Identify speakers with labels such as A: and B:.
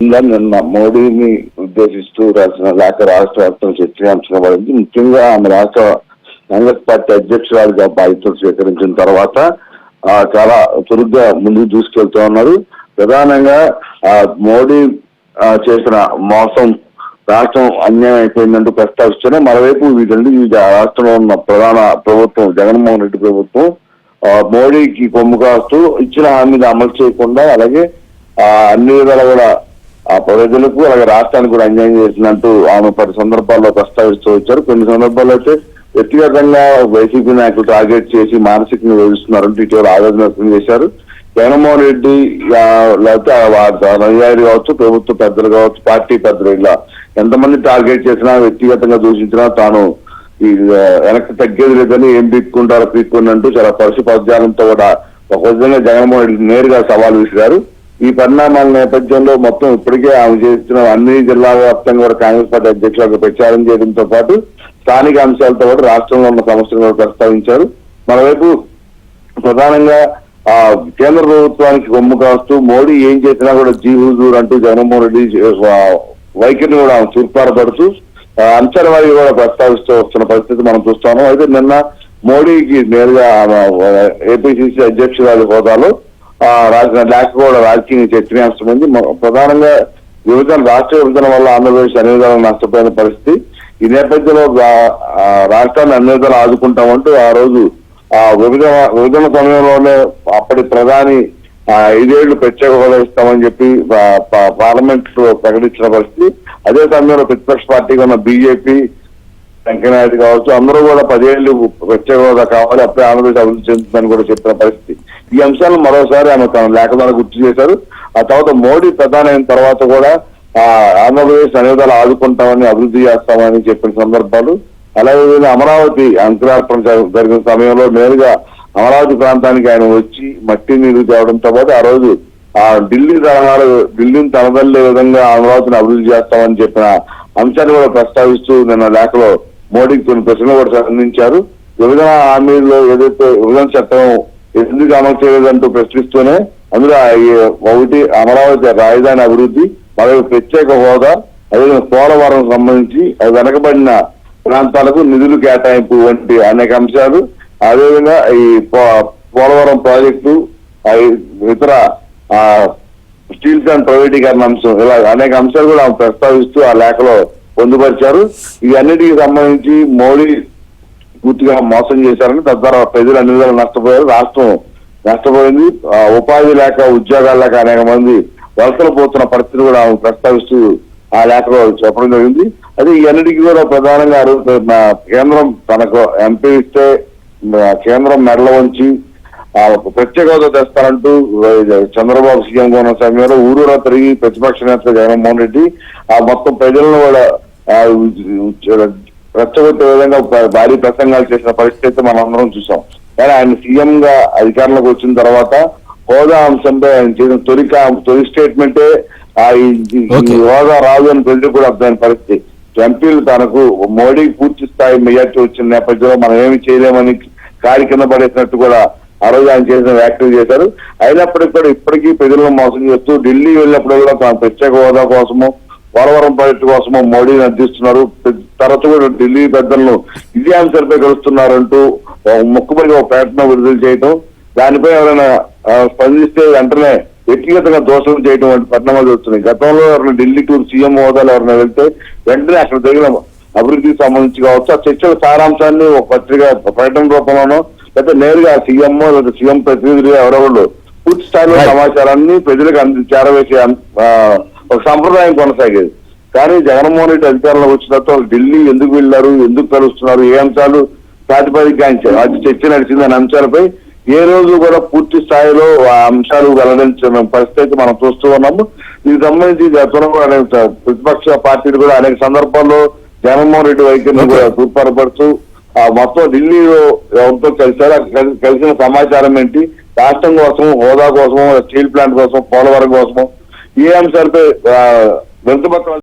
A: నిన్న మోడీని ఉద్దేశిస్తూ రాసిన లేఖ రాష్ట్ర వ్యాప్తంగా చర్చనీయాంశమైంది. ముఖ్యంగా ఆమె రాష్ట్ర కాంగ్రెస్ పార్టీ అధ్యక్షురాలుగా బాధ్యతలు స్వీకరించిన తర్వాత చాలా చురుగ్గా ముందుకు దూసుకెళ్తూ ఉన్నారు. ప్రధానంగా మోడీ చేసిన మోసం, రాష్ట్రం అన్యాయం అయిపోయిందంటూ ప్రస్తావిస్తూనే మరోవైపు వీటండి రాష్ట్రంలో ఉన్న ప్రధాన ప్రభుత్వం జగన్మోహన్ రెడ్డి ప్రభుత్వం మోడీకి కొమ్ము కాస్తూ ఇచ్చిన హామీని అమలు చేయకుండా, అలాగే అన్ని విధాలు కూడా ప్రజలకు అలాగే రాష్ట్రానికి కూడా అన్యాయం చేసినట్టు ఆమె పలు సందర్భాల్లో ప్రస్తావిస్తూ వచ్చారు. కొన్ని సందర్భాల్లో అయితే వ్యక్తిగతంగా వైసీపీ నాయకులు టార్గెట్ చేసి మానసికంగా వేధిస్తున్నారంటూ ఇటీవల ఆవేదన వ్యక్తం చేశారు. జగన్మోహన్ రెడ్డి లేకపోతే అధికారులు కావచ్చు, ప్రభుత్వ పెద్దలు కావచ్చు, పార్టీ పెద్దలు ఇలా ఎంతమంది టార్గెట్ చేసినా, వ్యక్తిగతంగా దూషించినా తాను వెనక్కి తగ్గేది లేదని ఏం పీక్కుంటారో అంటూ చాలా పరుషు పద్యాలంతో కూడా ఒక విధంగా జగన్మోహన్ రెడ్డి నేరుగా సవాల్ విసిరారు. ఈ పరిణామాల నేపథ్యంలో మొత్తం ఇప్పటికే ఆమె చేసిన అన్ని జిల్లాల వ్యాప్తంగా కూడా కాంగ్రెస్ పార్టీ అధ్యక్షులకు ప్రచారం చేయడంతో పాటు స్థానిక అంశాలతో పాటు రాష్ట్రంలో ఉన్న సమస్యలు కూడా ప్రస్తావించారు. మరోవైపు ప్రధానంగా కేంద్ర ప్రభుత్వానికి కొమ్ము కాస్తూ మోడీ ఏం చేసినా కూడా జీ హుజూర్ అంటూ జగన్మోహన్ రెడ్డి వైఖరిని కూడా తూర్పారపడుతూ అంశాల వారికి కూడా ప్రస్తావిస్తూ వస్తున్న పరిస్థితి మనం చూస్తాము. అయితే నిన్న మోడీకి నేరుగా ఏపీసీసీ అధ్యక్షురాలి హోదాలో రాసిన లేఖ కూడా రాజకీయ చర్చనీయాంశమైంది. ప్రధానంగా రాష్ట్ర విభజన వల్ల ఆంధ్రప్రదేశ్ అన్ని విధాలు నష్టపోయిన పరిస్థితి. ఈ నేపథ్యంలో రాష్ట్రాన్ని అన్ని విధాలు ఆదుకుంటామంటూ ఆ రోజు విభజన సమయంలోనే అప్పటి ప్రధాని 5 ఏళ్లు ప్రత్యేక హోదా ఇస్తామని చెప్పి పార్లమెంట్ లో ప్రకటించిన పరిస్థితి. అదే సమయంలో ప్రతిపక్ష పార్టీగా ఉన్న బీజేపీ, వెంకయ్యనాయుడు కావచ్చు, అందరూ కూడా 10 ఏళ్లు ప్రత్యేక హోదా కావాలి, అప్పుడే ఆంధ్రప్రదేశ్ అభివృద్ధి చెందుతుందని కూడా చెప్పిన పరిస్థితి. ఈ అంశాలను మరోసారి ఆమె తన లేఖ ద్వారా గుర్తు చేశారు. ఆ తర్వాత మోడీ ప్రధాని అయిన తర్వాత కూడా ఆంధ్రప్రదేశ్ అన్ని విధాలు ఆదుకుంటామని, అభివృద్ధి చేస్తామని చెప్పిన సందర్భాలు. అలాగే అమరావతి అంకురార్పణ జరిగిన సమయంలో నేరుగా అమరావతి ప్రాంతానికి ఆయన వచ్చి మట్టి నీరు తేవడంతో పాటు ఆ రోజు ఢిల్లీని తనదల్లే విధంగా అమరావతిని అభివృద్ధి చేస్తామని చెప్పిన అంశాన్ని కూడా ప్రస్తావిస్తూ నిన్న లేఖలో మోడీకి కొన్ని ప్రశ్నలు కూడా అందించారు. విభజన హామీల్లో ఏదైతే విభజన చట్టం ఎందుకు అమలు చేయలేదంటూ ప్రశ్నిస్తూనే అందులో ఒకటి అమరావతి రాజధాని అభివృద్ధి, మరొక ప్రత్యేక హోదా, అదేవిధంగా పోలవరం సంబంధించి అది వెనకబడిన ప్రాంతాలకు నిధులు కేటాయింపు వంటి అనేక అంశాలు, అదేవిధంగా ఈ పోలవరం ప్రాజెక్టు, ఇతర స్టీల్ ప్లాంట్ ప్రైవేటీకరణ అంశం, ఇలా అనేక అంశాలు కూడా ప్రస్తావిస్తూ ఆ లేఖలో పొందుపరిచారు. ఇవన్నిటికి సంబంధించి మోడీ పూర్తిగా మోసం చేశారని, తద్వారా ప్రజలు అన్ని విధాలు నష్టపోయారు, రాష్ట్రం నష్టపోయింది, ఉపాధి లేక ఉద్యోగాలు లేక అనేక మంది వలసలు పోతున్న పరిస్థితి కూడా ప్రస్తావిస్తూ ఆ లేఖలో చెప్పడం జరిగింది. అదే ఈ అన్నిటికీ కూడా ప్రధానంగా కేంద్రం తనకు ఎంపీ ఇస్తే కేంద్రం మెడల వంచి ప్రత్యేక హోదా తెస్తారంటూ చంద్రబాబు సీఎంగా ఉన్న సమయంలో ఊరూరా తిరిగి ప్రతిపక్ష నేత జగన్మోహన్ రెడ్డి మొత్తం ప్రజలను కూడా రెచ్చగొట్టే విధంగా భారీ ప్రసంగాలు చేసిన పరిస్థితి మనం అందరం చూసాం. కానీ ఆయన సీఎం గా అధికారంలోకి వచ్చిన తర్వాత హోదా అంశంపై ఆయన చేసిన తొలి స్టేట్మెంటే హోదా రాదు అని ప్రజలు కూడా అర్థమైన పరిస్థితి. ఎంపీలు తనకు మోడీ పూర్తి స్థాయి మెజార్టీ వచ్చిన నేపథ్యంలో మనం ఏమి చేయలేమని కాలి కింద పడేసినట్టు కూడా ఆ రోజు ఆయన చేసిన వ్యాఖ్యలు చేశారు. అయినప్పటికీ కూడా ఇప్పటికీ ప్రజలను మోసం చేస్తూ ఢిల్లీ వెళ్ళినప్పుడు కూడా తాను ప్రత్యేక హోదా కోసము, పోలవరం ప్రాజెక్టు కోసము మోడీని అందిస్తున్నారు, తరచు కూడా ఢిల్లీ పెద్దలను ఇదే అంశాలపై కలుస్తున్నారంటూ మొక్కుబడిగా ఒక ప్రకటన విడుదల చేయటం, దానిపై ఎవరైనా స్పందిస్తే వెంటనే వ్యక్తిగతంగా దోషం చేయడం వంటి పరిణామాలు జరుగుతున్నాయి. గతంలో ఎవరైనా ఢిల్లీ టూర్ సీఎం హోదాలో ఎవరైనా వెళ్తే వెంటనే అక్కడ జరిగిన అభివృద్ధికి సంబంధించి కావచ్చు, ఆ చర్చల సారాంశాన్ని ఒక పత్రిక ప్రకటన రూపంలోనో లేకపోతే నేరుగా సీఎం లేదా సీఎం ప్రతినిధులు ఎవరెవరు పూర్తి స్థాయిలో సమాచారాన్ని ప్రజలకు చేరవేసే ఒక సంప్రదాయం కొనసాగేది. కానీ జగన్మోహన్ రెడ్డి అధికారంలోకి వచ్చిన తర్వాత ఢిల్లీ ఎందుకు వెళ్లారు, ఎందుకు కలుస్తున్నారు, ఏ అంశాలు ప్రాతిపదికాంచారు, అది చర్చ నడిచింది అనే అంశాలపై ఏ రోజు కూడా పూర్తి స్థాయిలో ఆ అంశాలు వెల్లడించిన పరిస్థితి మనం చూస్తూ ఉన్నాము. దీనికి సంబంధించి గతంలో ప్రతిపక్ష పార్టీలు కూడా అనేక సందర్భాల్లో జగన్మోహన్ రెడ్డి వైఖరిని కూడా తూర్పారపడుతూ మొత్తం ఢిల్లీలో ఎవరితో కలిసారు, కలిసిన సమాచారం ఏంటి, రాష్ట్రం కోసం, హోదా కోసం, స్టీల్ ప్లాంట్ కోసం, పోలవరం కోసం ఏ అంశాలపై వెనుకబట్ట